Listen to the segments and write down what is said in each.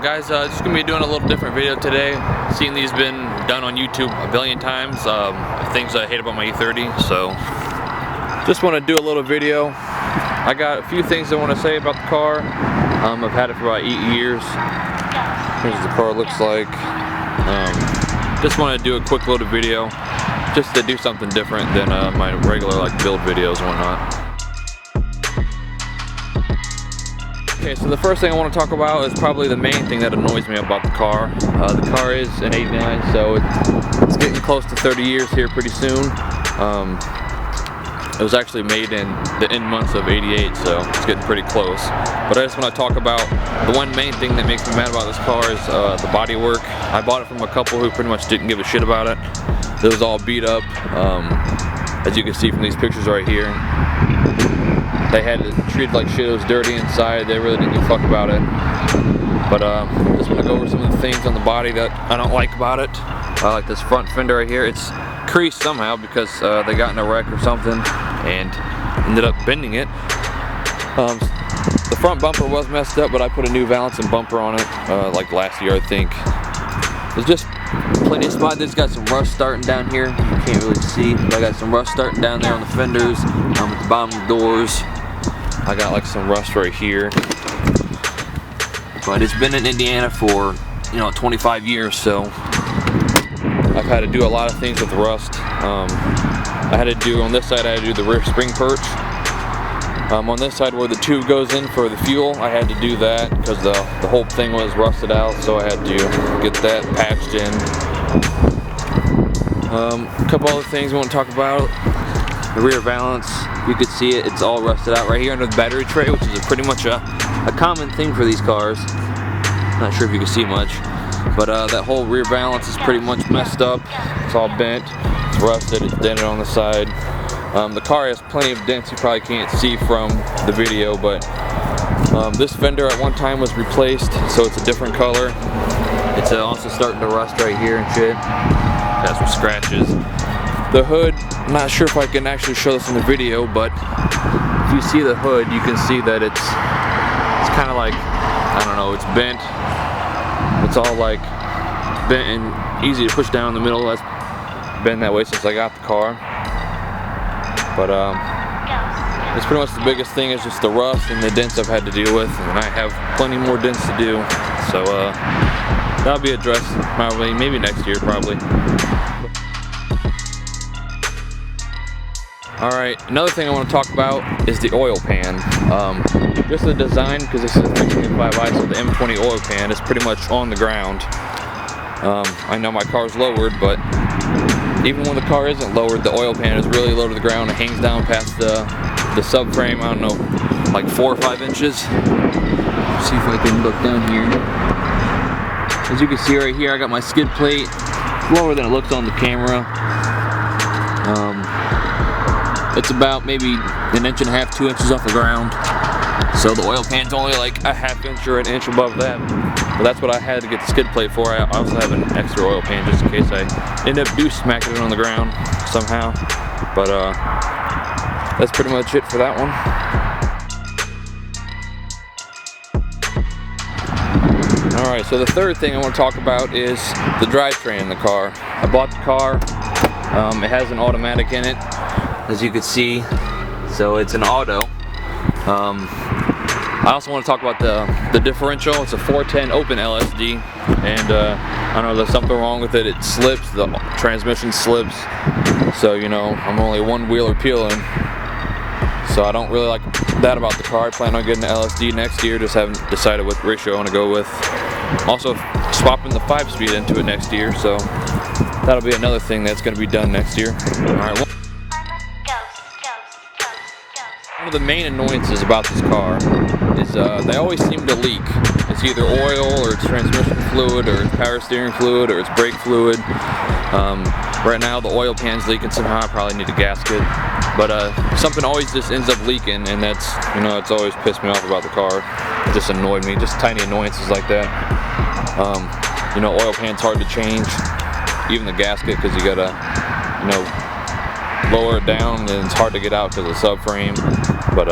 Guys, just gonna be doing a little different video today. Seeing these been done on YouTube a billion times. Things I hate about my E30, so just want to do a little video. I got a few things I want to say about the car. I've had it for about 8 years. Here's what the car looks like. Just want to do a quick little video, just to do something different than my regular build videos and whatnot. Okay, so the first thing I want to talk about is probably the main thing that annoys me about the car. The car is an 89, so it's getting close to 30 years here pretty soon. It was actually made in the end months of 88, so it's getting pretty close. But I just want to talk about the one main thing that makes me mad about this car is the bodywork. I bought it from a couple who pretty much didn't give a shit about it. It was all beat up, as you can see from these pictures right here. They had it treated like shit. It was dirty inside. They really didn't give a fuck about it. But just want to go over some of the things on the body that I don't like about it. Like this front fender right here. It's creased somehow because they got in a wreck or something and ended up bending it. The front bumper was messed up, but I put a new valance and bumper on it like last year, I think. There's just plenty of spot. There's got some rust starting down here. You can't really see, but I got some rust starting down there on the fenders, at the bottom of the doors. I got like some rust right here. But it's been in Indiana for 25 years, so I've had to do a lot of things with the rust. I had to do on this side. I had to do the rear spring perch. On this side where the tube goes in for the fuel, I had to do that because the whole thing was rusted out, so I had to get that patched in. A couple other things I want to talk about. The rear valance, you can see it, it's all rusted out right here under the battery tray, which is pretty much a common thing for these cars. Not sure if you can see much, but that whole rear valance is pretty much messed up. It's all bent, it's rusted, it's dented on the side. The car has plenty of dents you probably can't see from the video, but this fender at one time was replaced, so it's a different color. It's also starting to rust right here and shit. Got some scratches. The hood, I'm not sure if I can actually show this in the video, but if you see the hood, you can see that it's kind of like, I don't know, it's bent. It's all like bent and easy to push down in the middle. That's been that way since I got the car. But it's pretty much the biggest thing is just the rust and the dents I've had to deal with, and I have plenty more dents to do. So that'll be addressed probably, maybe next year probably. Alright, another thing I want to talk about is the oil pan. Just the design, because this is a 325i, so the M20 oil pan is pretty much on the ground. I know my car's lowered, but even when the car isn't lowered, the oil pan is really low to the ground. It hangs down past the subframe, I don't know, like 4 or 5 inches. Let's see if I can look down here. As you can see right here, I got my skid plate. It's lower than it looks on the camera. It's about maybe 1.5 inches, 2 inches off the ground. So the oil pan's only like a 1/2 inch or 1 inch above that. But that's what I had to get the skid plate for. I also have an extra oil pan just in case I end up smacking it on the ground somehow. But that's pretty much it for that one. Alright, so the third thing I want to talk about is the drivetrain in the car. I bought the car. It has an automatic in it, as you can see. So it's an auto. I also want to talk about the differential. It's a 410 open LSD, and I don't know, there's something wrong with it. It slips, the transmission slips, so I'm only one wheeler peeling, so I don't really like that about the car. I plan on getting the LSD next year, just haven't decided what ratio I want to go with. Also swapping the 5-speed into it next year, so that'll be another thing that's going to be done next year. Alright. One of the main annoyances about this car is they always seem to leak. It's either oil, or it's transmission fluid, or it's power steering fluid, or it's brake fluid. Right now the oil pan's leaking somehow. I probably need a gasket. But something always just ends up leaking, and that's, it's always pissed me off about the car. It just annoyed me, just tiny annoyances like that. Oil pan's hard to change, even the gasket, because you gotta, lower it down, and it's hard to get out because of the subframe. But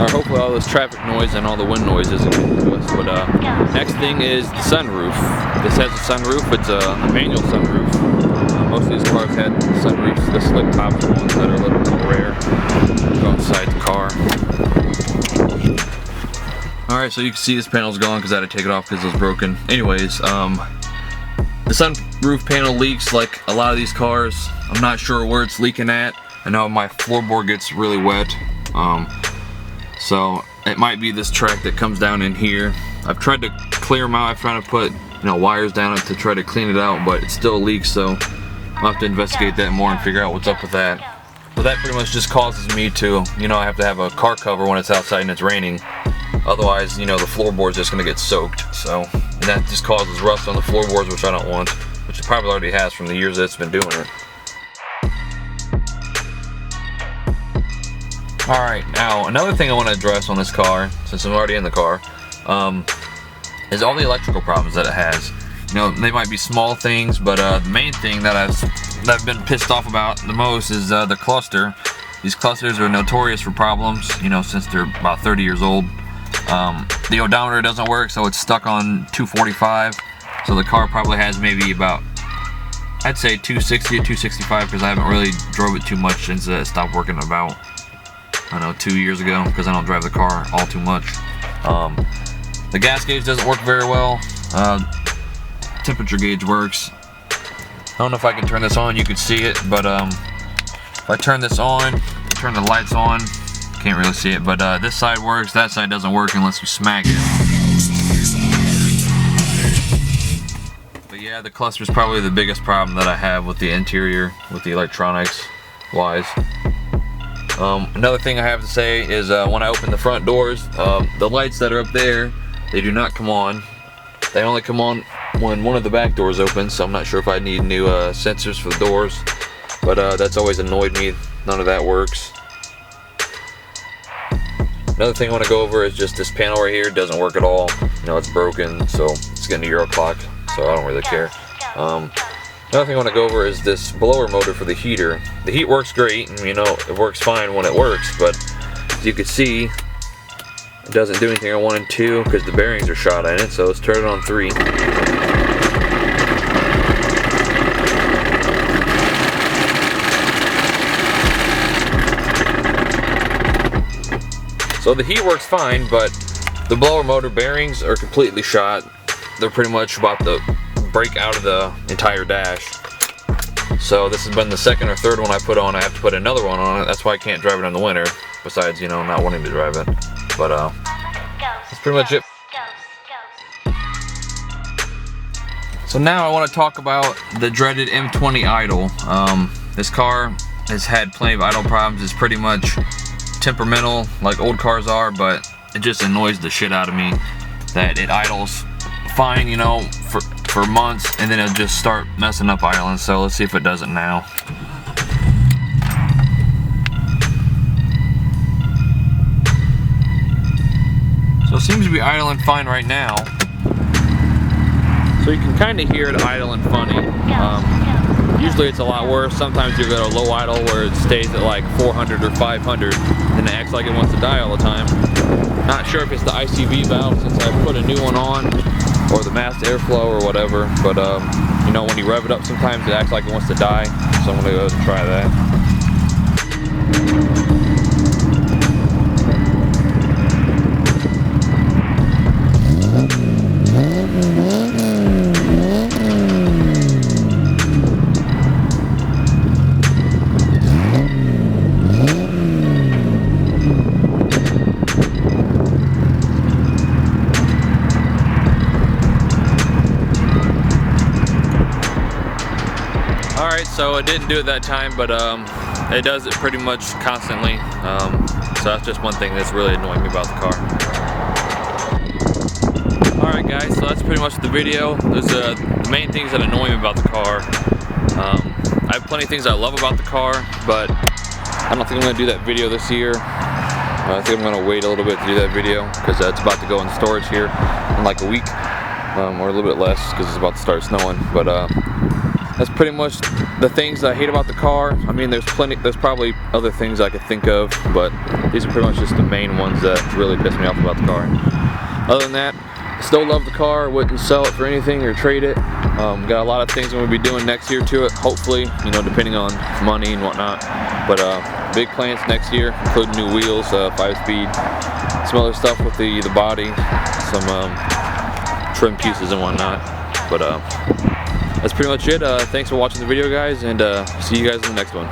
or hopefully all this traffic noise and all the wind noise isn't getting to us. But next thing is the sunroof. This has a sunroof. It's a manual sunroof. Most of these cars had sunroofs. The slick tops are ones that are a little more rare. Go inside the car. Alright, so you can see this panel's gone because I had to take it off because it was broken. Anyways, the sunroof panel leaks like a lot of these cars. I'm not sure where it's leaking at. I know my floorboard gets really wet. So it might be this track that comes down in here. I've tried to clear them out. I've tried to put wires down it to try to clean it out, but it still leaks, so I'll have to investigate that more and figure out what's up with that. But that pretty much just causes me to, I have to have a car cover when it's outside and it's raining. Otherwise, the floorboard's just gonna get soaked. So, and that just causes rust on the floorboards, which I don't want, which it probably already has from the years that it's been doing it. Alright, now another thing I want to address on this car, since I'm already in the car, is all the electrical problems that it has. They might be small things, but the main thing that I've been pissed off about the most is the cluster. These clusters are notorious for problems, since they're about 30 years old. The odometer doesn't work, so it's stuck on 245. So the car probably has maybe about, I'd say 260 to 265, because I haven't really drove it too much since it stopped working about, 2 years ago, because I don't drive the car all too much. The gas gauge doesn't work very well. Temperature gauge works. I don't know if I can turn this on, you could see it, but if I turn this on, turn the lights on, can't really see it, but this side works, that side doesn't work unless you smack it. But yeah, the cluster is probably the biggest problem that I have with the interior, with the electronics wise. Another thing I have to say is when I open the front doors, the lights that are up there, they do not come on. They only come on when one of the back doors opens, so I'm not sure if I need new sensors for the doors, but that's always annoyed me. None of that works. Another thing I want to go over is just this panel right here. It doesn't work at all. It's broken, so it's getting a Euro clock, so I don't really care. Another thing I want to go over is this blower motor for the heater. The heat works great, and it works fine when it works, but as you can see, it doesn't do anything on 1 and 2 because the bearings are shot in it, so let's turn it on 3. So the heat works fine, but the blower motor bearings are completely shot. They're pretty much about to break out of the entire dash. So this has been the second or third one I put on. I have to put another one on it. That's why I can't drive it in the winter, besides, not wanting to drive it. But that's pretty much it. So now I want to talk about the dreaded M20 idle. This car has had plenty of idle problems. It's pretty much temperamental like old cars are, but it just annoys the shit out of me that it idles fine, for months, and then it'll just start messing up idling. So let's see if it does it now. So it seems to be idling fine right now. So you can kind of hear it idling funny. Usually it's a lot worse. Sometimes you go to low idle where it stays at like 400 or 500 and it acts like it wants to die all the time. Not sure if it's the ICV valve since I put a new one on, or the mass airflow or whatever, but when you rev it up sometimes it acts like it wants to die, so I'm going to go ahead and try that. Alright, so it didn't do it that time, but it does it pretty much constantly. So that's just one thing that's really annoying me about the car. Alright guys, so that's pretty much the video. Those are the main things that annoy me about the car. I have plenty of things I love about the car, but I don't think I'm going to do that video this year. I think I'm going to wait a little bit to do that video because it's about to go in storage here in like a week, or a little bit less because it's about to start snowing. But that's pretty much the things I hate about the car. I mean, there's probably other things I could think of, but these are pretty much just the main ones that really piss me off about the car. Other than that, still love the car, wouldn't sell it for anything or trade it. Got a lot of things I'm going to be doing next year to it, hopefully, you know, depending on money and whatnot. But big plans next year, including new wheels, 5-speed, some other stuff with the body, some trim pieces and whatnot. But that's pretty much it. Thanks for watching the video, guys, and see you guys in the next one.